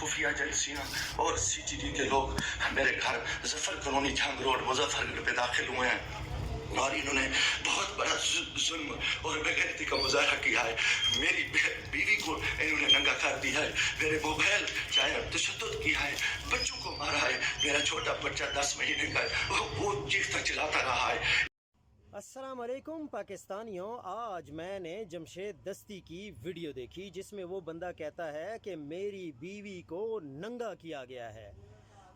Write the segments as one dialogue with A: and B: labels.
A: खुफिया एजेंसियां और सीटीडी के लोग मेरे घर जफर कॉलोनी जंग रोड मुजफ्फरगढ़ पे दाखिल हुए हैं और इन्होंने बहुत बड़ा जुल्म और बेगैरती का मुजाहरा किया है। मेरी बीवी को इन्होंने नंगा कर दिया है, मेरे मोबाइल चाहे तशद्दुद किया है, बच्चों को मारा है। मेरा छोटा बच्चा 10 महीने का है, वो चीखता चिल्लाता रहा है।
B: अस्सलाम वालेकुम पाकिस्तानियों, आज मैंने जमशेद दस्ती की वीडियो देखी जिसमें वो बंदा कहता है कि मेरी बीवी को नंगा किया गया है।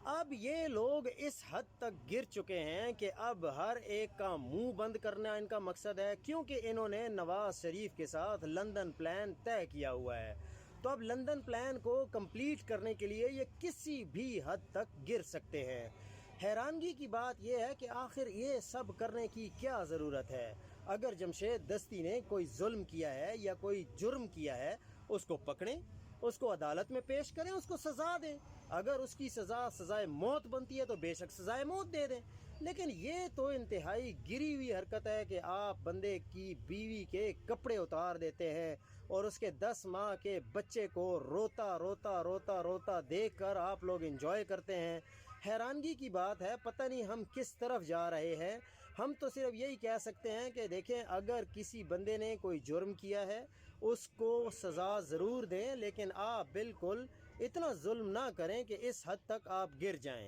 B: अब ये लोग इस हद तक गिर चुके हैं कि अब हर एक का मुंह बंद करना इनका मकसद है, क्योंकि इन्होंने नवाज शरीफ के साथ लंदन प्लान तय किया हुआ है। तो अब लंदन प्लान को कंप्लीट करने के लिए ये किसी भी हद तक गिर सकते हैं। हैरानगी की बात यह है कि आखिर ये सब करने की क्या ज़रूरत है। अगर जमशेद दस्ती ने कोई जुल्म किया है या कोई जुर्म किया है, उसको पकड़ें, उसको अदालत में पेश करें, उसको सज़ा दें। अगर उसकी सज़ाए मौत बनती है तो बेशक सज़ाए मौत दे दें। लेकिन ये तो इंतहाई गिरी हुई हरकत है कि आप बंदे की बीवी के कपड़े उतार देते हैं और उसके 10 माह के बच्चे को रोता रोता रोता रोता देख कर आप लोग इंजॉय करते हैं। हैरानगी की बात है, पता नहीं हम किस तरफ जा रहे हैं। हम तो सिर्फ यही कह सकते हैं कि देखें, अगर किसी बंदे ने कोई जुर्म किया है उसको सज़ा ज़रूर दें, लेकिन आप बिल्कुल इतना जुल्म ना करें कि इस हद तक आप गिर जाएं।